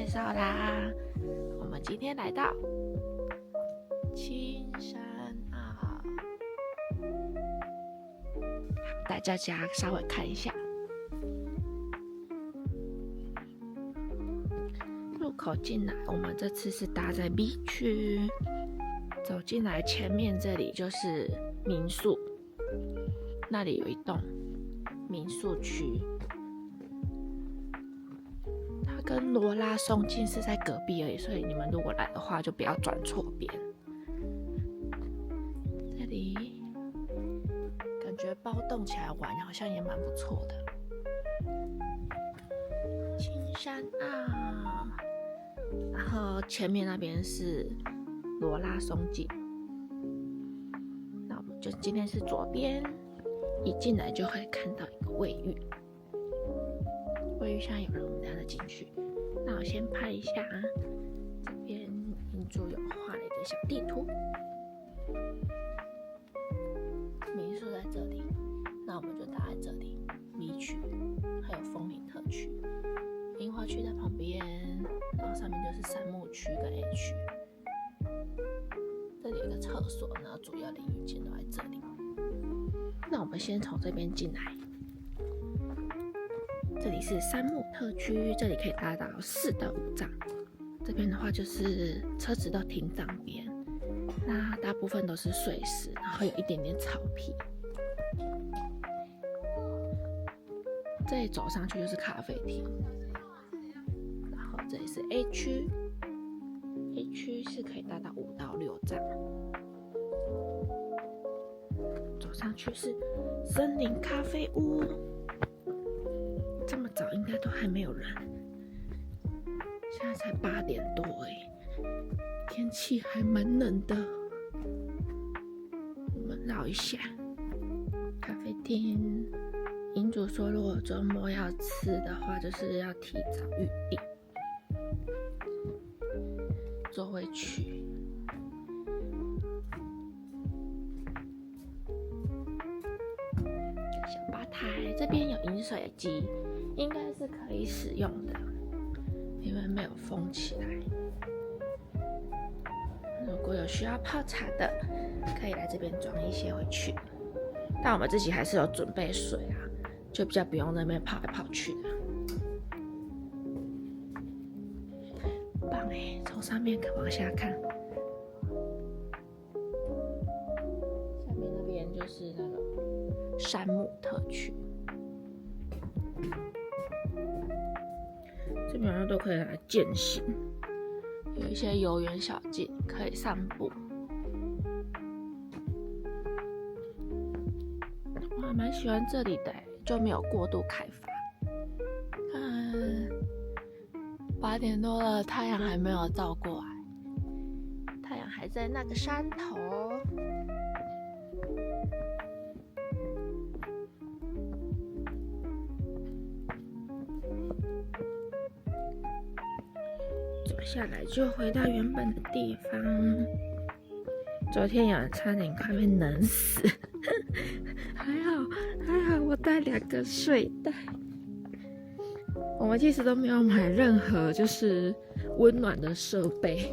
绍啦。我们今天来到青山澳，带大家稍微看一下入口进来。我们这次是搭在 B 区，走进来前面这里就是民宿，那里有一栋民宿区。跟罗拉松径是在隔壁而已，所以你们如果来的话，就不要转错边。这里感觉包栋起来玩好像也蛮不错的。青山澳，然后前面那边是罗拉松径。那我们就今天是左边，一进来就会看到一个卫浴。卫浴现在有人，我们等下再进去。那我先拍一下啊，这边银主有画了一个小地图，民宿在这里，那我们就搭在这里 B 区，还有枫林特区，樱花区在旁边，然后上面就是杉木区跟 A 区。这里有一个厕所，然后主要淋浴间都在这里。那我们先从这边进来。这里是杉木特区，这里可以搭到4到5帐。这边的话就是车子都停这边，那大部分都是碎石，然后有一点点草皮。这里走上去就是咖啡厅，然后这里是 A 区，A 区是可以搭到5到6帐。走上去是森林咖啡屋。这么早应该都还没有人，现在才8点多天气还蛮冷的。我们绕一下咖啡厅。银主说，如果周末要吃的话，就是要提早预定座位区。小吧台这边有饮水机。应该是可以使用的，因为没有封起来。如果有需要泡茶的，可以来这边装一些回去。但我们自己还是有准备水啊，就比较不用在那边泡来泡去的。棒从上面往下看，下面那边就是那个杉木特区。这边都可以来健行，有一些游园小径可以散步。我还蛮喜欢这里的，就没有过度开发。8点多了，太阳还没有照过来，太阳还在那个山头。下来就回到原本的地方。昨天有人差点快被冷死，还好我带2个睡袋。我们其实都没有买任何就是温暖的设备，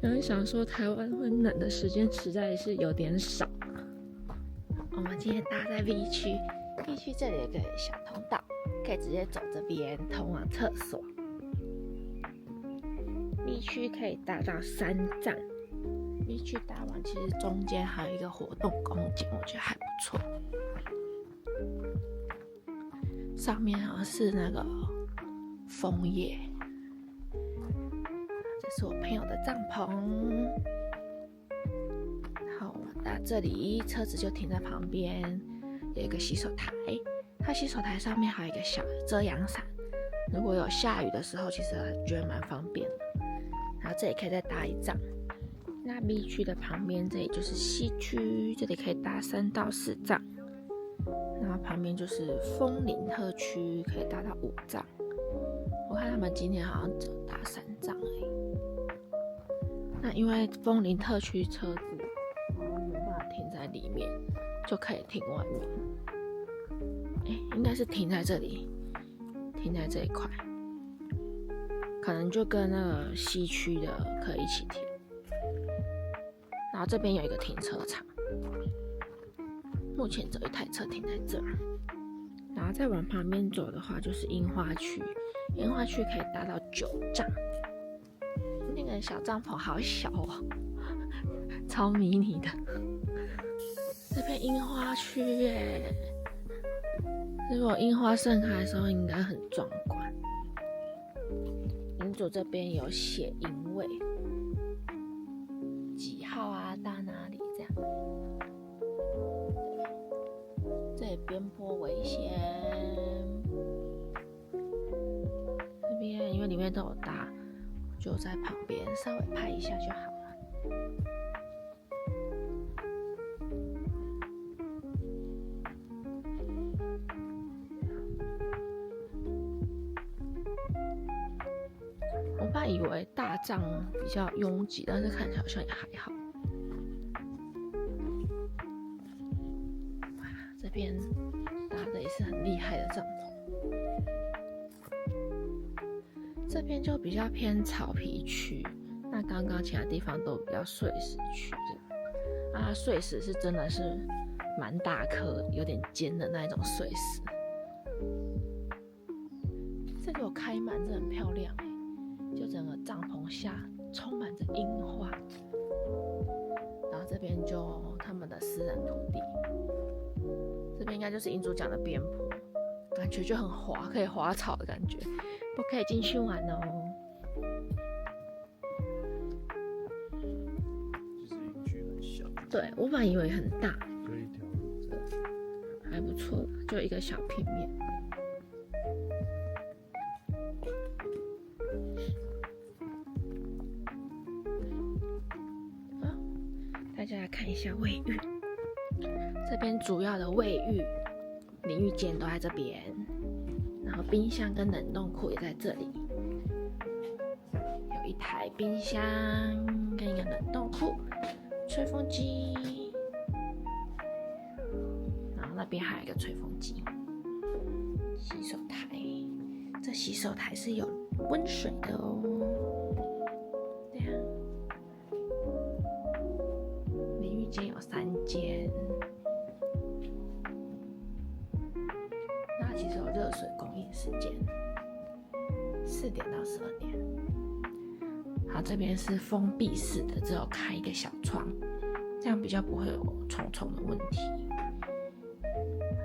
然后想说台湾会冷的时间实在是有点少。我们今天搭在 B 区，B 区这里有个小通道，可以直接走这边通往厕所。B 区可以搭到3帐 ，B 区搭完，其实中间还有一个活动空间，我觉得还不错。上面好像是那个枫叶，这是我朋友的帐篷。好，我们到这里，车子就停在旁边，有一个洗手台，它洗手台上面还有一个小遮阳伞，如果有下雨的时候，其实觉得蛮方便的。然后这里可以再搭1帐。那 B 区的旁边这里就是 C 区，这里可以搭3到4帐。然后旁边就是枫林特区，可以搭到5帐。我看他们今天好像只搭3帐而已。那因为枫林特区车子没办法停在里面，就可以停外面。应该是停在这里，停在这一块。可能就跟那个西区的可以一起停。然后这边有一个停车场，目前只有一台车停在这儿。然后再往旁边走的话，就是樱花区，樱花区可以搭到9帐。那个小帐篷好小哦，超迷你的。这边樱花区耶，如果樱花盛开的时候，应该很壮观。银主这边有写营位，几号啊，到哪里这样。这里边坡危险，这边因为里面都有搭，就在旁边稍微拍一下就好了。我本来以为大帐比较拥挤，但是看起来好像也还好。这边搭的也是很厉害的帐篷。这边就比较偏草皮区，那刚刚其他地方都比较碎石区这样。啊，碎石是真的是蛮大颗，有点尖的那一种碎石。这里有开满，真的很漂亮欸。就整个帐篷下充满着樱花，然后这边就他们的私人土地，这边应该就是银主讲的边坡，感觉就很滑，可以滑草的感觉，不可以进去玩哦。其实营区很小，对，我本来以为很大，就一条路这样。还不错，就一个小平面。大家来看一下卫浴，这边主要的卫浴、淋浴间都在这边，然后冰箱跟冷冻库也在这里，有一台冰箱跟一个冷冻库，吹风机，然后那边还有一个吹风机，洗手台，这洗手台是有温水的哦。间有3间，那其实有热水供应时间，4点到12点。好，这边是封闭式的，只有开一个小窗，这样比较不会有虫虫的问题。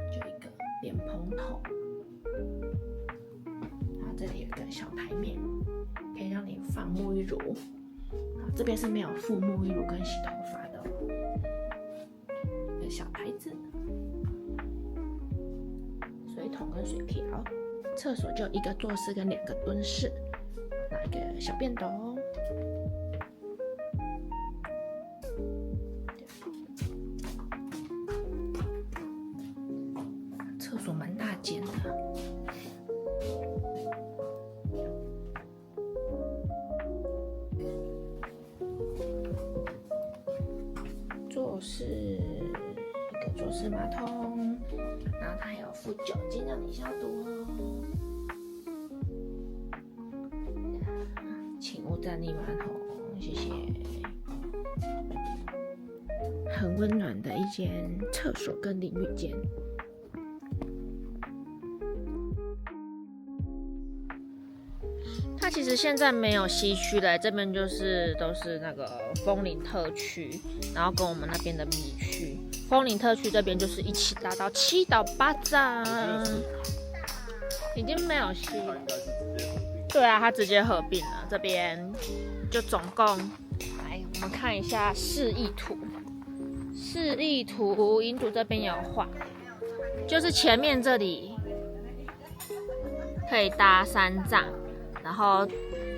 就一个莲蓬头，然后这里有一个小台面，可以让你放沐浴乳。好，这边是没有附沐浴乳跟洗头发的。小台子，水桶跟水瓢，厕所就1个坐式跟2个蹲式，拿一个小便斗。厕所蛮大间的。坐式。坐式马桶，然后它还有附酒精让你消毒哦。请勿站立马桶，谢谢。很温暖的一间厕所跟淋浴间。它其实现在没有西区了，这边就是都是那个枫林特区，然后跟我们那边的米区。枫林特区这边就是一起达到7到8帐，已经没有西了。对啊，它直接合并了。这边就总共来，我们看一下示意图。示意图，银主这边有画，就是前面这里可以搭3帐，然后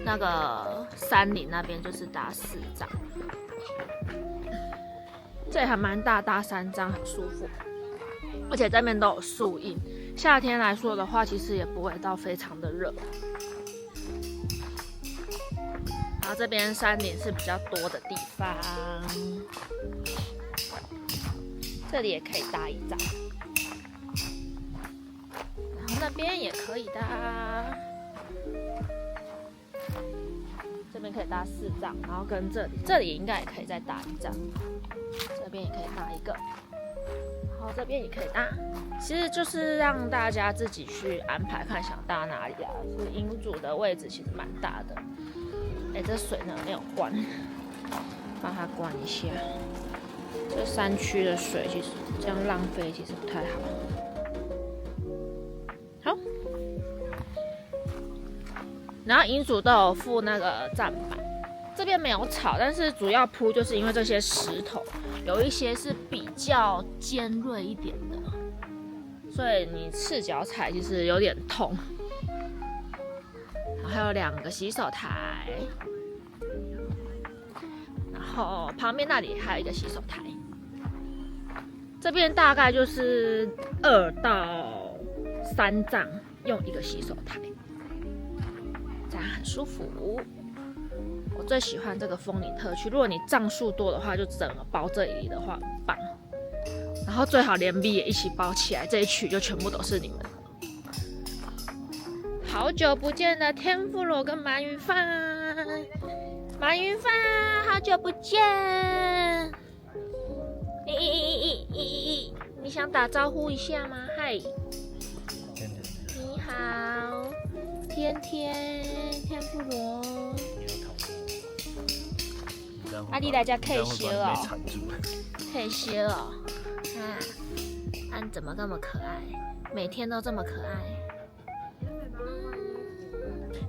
那个山林那边就是搭4帐。这里还蛮大，搭3帐很舒服，而且这边都有树荫。夏天来说的话，其实也不会到非常的热。然后这边山林是比较多的地方，这里也可以搭1帐，然后那边也可以搭。这边可以搭4帐，然后跟这里应该也可以再搭1帐，这边也可以搭一个，然后这边也可以搭。其实就是让大家自己去安排，看想搭哪里啊。其实营主的位置其实蛮大的。哎，这水呢没有关，帮它关一下。这山区的水其实这样浪费其实不太好。好，然后营主都有附那个站板，这边没有草，但是主要铺就是因为这些石头有一些是比较尖锐一点的，所以你赤脚踩其实有点痛。还有2个洗手台，然后旁边那里还有一个洗手台。这边大概就是2到3帐用1个洗手台，这样很舒服。我最喜欢这个枫林特区，如果你帐数多的话，就整个包这里的话很棒。然后最好连 B 也一起包起来，这一区就全部都是你们。好久不见的天妇罗跟鳗鱼饭，鳗鱼饭，好久不见。你想打招呼一下吗？嗨，你好，天妇罗。阿弟大家可以歇了，可以歇了。安怎么那么可爱？每天都这么可爱。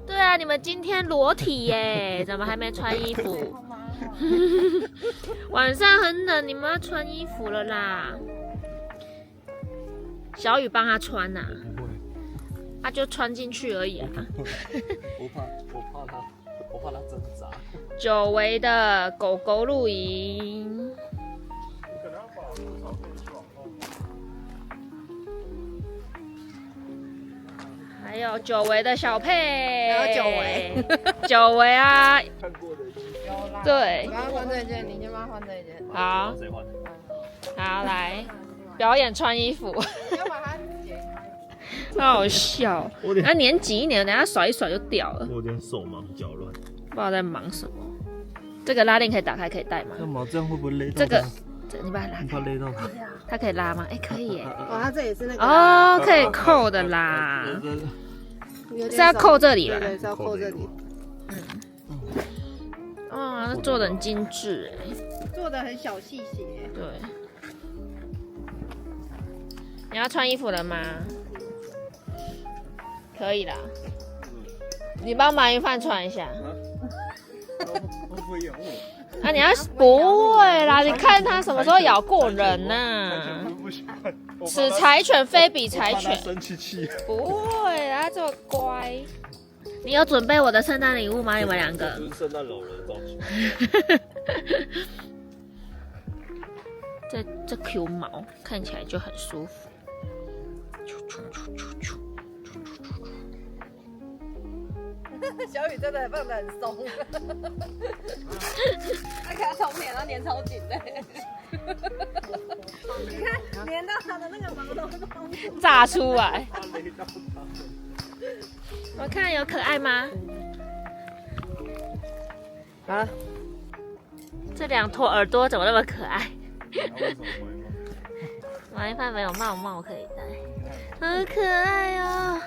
对啊，你们今天裸体耶，怎么还没穿衣服？晚上很冷，你们要穿衣服了啦。小雨帮他穿呐、他就穿进去而已啊。我怕他挣扎。久违的狗狗露营。还有久违的小佩，还有久违啊！看过的有啦。对我刚刚换这件，你先帮他换这件。好，谁换？好来表演穿衣服，要把它解开。好笑。那粘紧一点，等下甩一甩就掉了。我有点手忙脚乱。不知道在忙什么。这个拉链可以打开，可以戴吗？干嘛？这样会不会勒到这个，你把它拉你怕开，勒到他？它可以拉吗？哎，可以耶。哦，它这也是那个哦，可以扣的啦。是要扣这里吧？对，是要扣这里。哇，做的很精致哎。做的很小细节。对。你要穿衣服了吗？可以啦。你帮鳗鱼饭穿一下。会不会咬我？啊，你要不会啦？你看它什么时候咬过人呐？不喜欢。此柴犬非彼柴犬。生气。不会啦，这么乖。你有准备我的圣诞礼物吗？你们2个？就是圣诞老人造型。这 Q 毛看起来就很舒服。小雨真的放得很松，他给他从脸上粘超紧的，你看粘到他的那个毛都松。炸出来，怕勒到他。我看有可爱吗？好了，这2坨耳朵怎么那么可爱？为什么会鳗鱼饭没有帽可以戴，好可爱哦。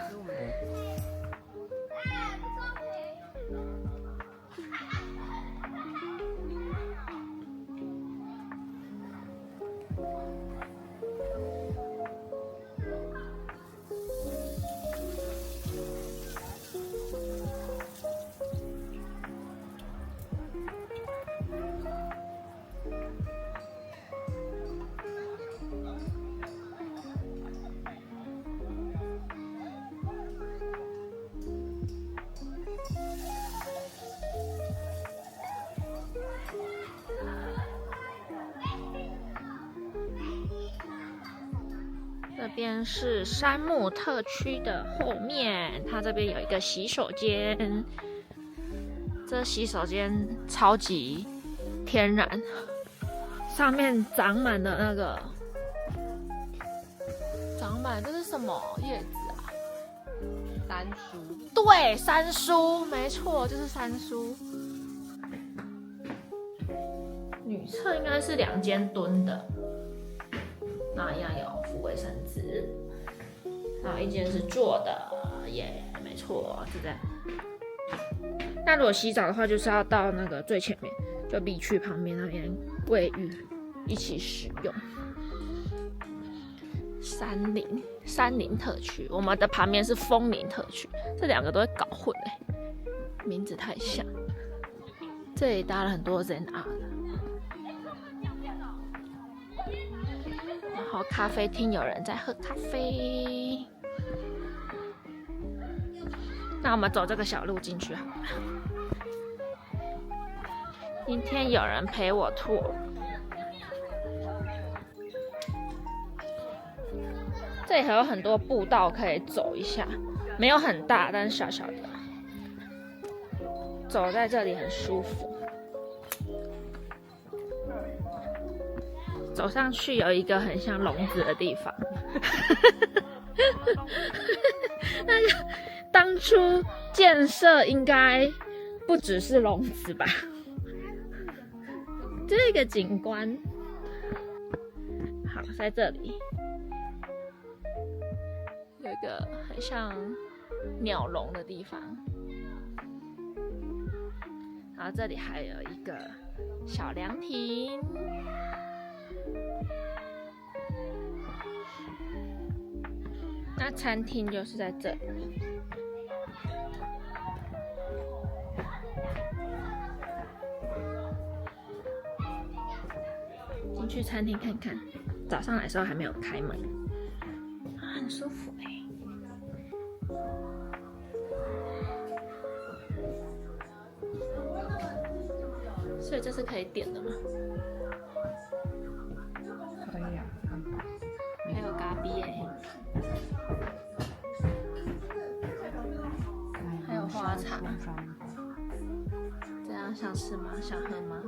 这边是山木特区的后面，它这边有一个洗手间。这洗手间超级天然，上面长满了那个，这是什么叶子啊？山苏。对，山苏，没错，就是山苏。女厕应该是2间蹲的，那一样有附卫生纸，然后1间是坐的，耶，没错，是这样。那如果洗澡的话，就是要到那个最前面，就 B 区旁边那边卫浴一起使用。山林特区，我们的旁边是枫林特区，这2个都会搞混名字太像。这里搭了很多 ZR 的，然后咖啡厅有人在喝咖啡。那我们走这个小路进去好了。今天有人陪我拓。这里还有很多步道可以走一下，没有很大，但是小小的，走在这里很舒服。走上去有一个很像笼子的地方，那个当初建设应该不只是笼子吧？这个景观，好，在这里。有一个很像鸟笼的地方，然后这里还有一个小凉亭，那餐厅就是在这里。进去餐厅看看，早上来的时候还没有开门，很舒服所以这是可以点的吗？可以啊。还有咖喱还有花茶。这样想吃吗？想喝吗？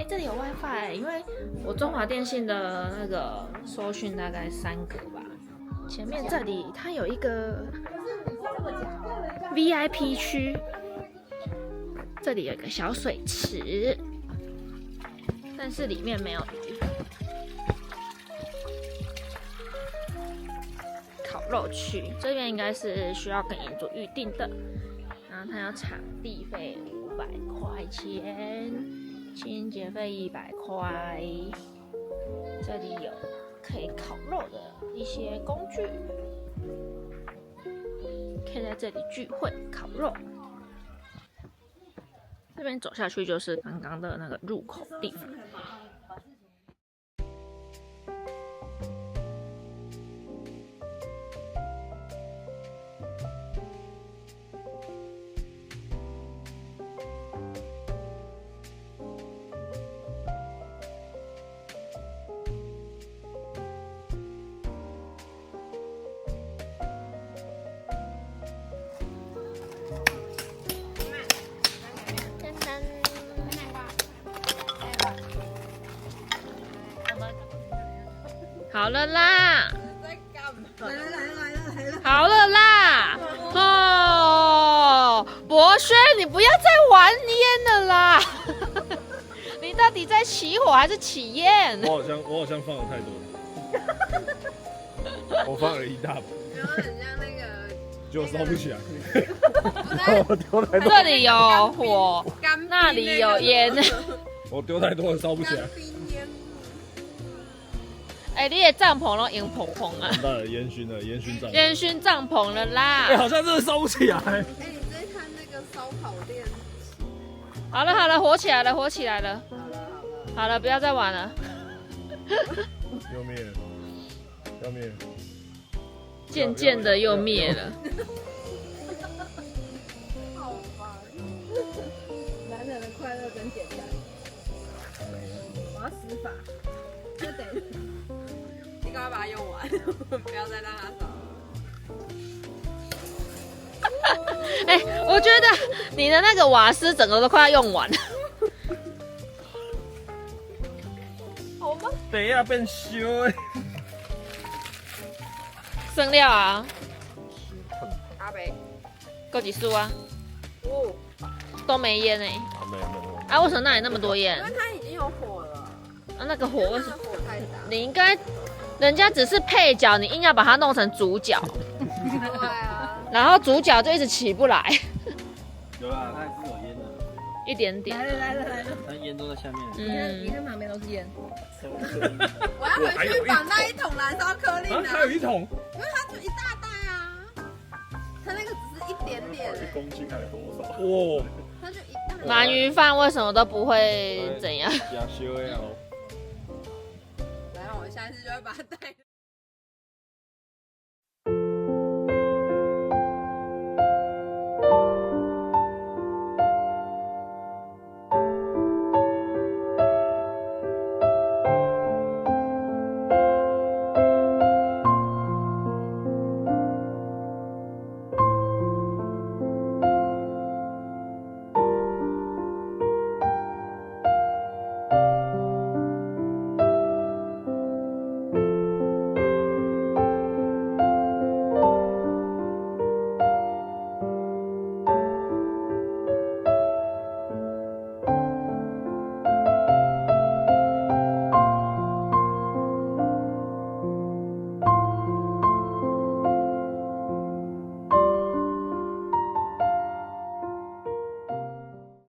这里有 WiFi， 因为我中华电信的那个收讯大概3格吧。前面这里它有一个 VIP 区，这里有一个小水池，但是里面没有鱼。烤肉区这边应该是需要跟业主预定的，然后它要场地费500块钱，清洁费100块。这里有可以烤肉的一些工具，可以在这里聚会烤肉。这边走下去就是刚刚的那个入口地方。好了啦，在干嘛？来了！好了啦，哦，博轩，你不要再玩烟了啦！你到底在起火还是起焰？我好像放了太多了，我放了一大把，然后很像那个，就烧不起来。我我丢太多，这里有火，干冰那里有烟。我丢太多了，烧不起来。干冰烟你的帐篷都烟蓬蓬啊！完蛋了，烟熏了，烟熏帐。烟熏帐篷了啦！好像真的烧不起来。你在看那个烧烤店？好了，火起来了，火起来了。好了，不要再玩了。又灭了，要灭了。渐渐的又灭了。好烦！男人的快乐真简单。我要施法，就得你赶快把它用完，不要再让它烧了。我觉得你的那个瓦斯整个都快要用完了。好吧。等一下变烧的。生料啊，阿北，够几束啊？哦，都没烟哎、啊，没有。啊，为什么那里那么多烟？因为它已经有火了，啊，那个火为什么？火太大。你应该，人家只是配角，你硬要把它弄成主角，对啊，然后主角就一直起不来，有啦，它还是有烟的，一点点。来了，它烟都在下面。你嗯，看旁边都是烟。我要回去绑那一桶燃烧颗粒啊，呢，还有一桶，因为它就一大袋啊，它那个只是一点点1公斤还有多少？哇，它就一大袋。鳗鱼饭为什么都不会怎样？加修呀。来，我下次就会把它带。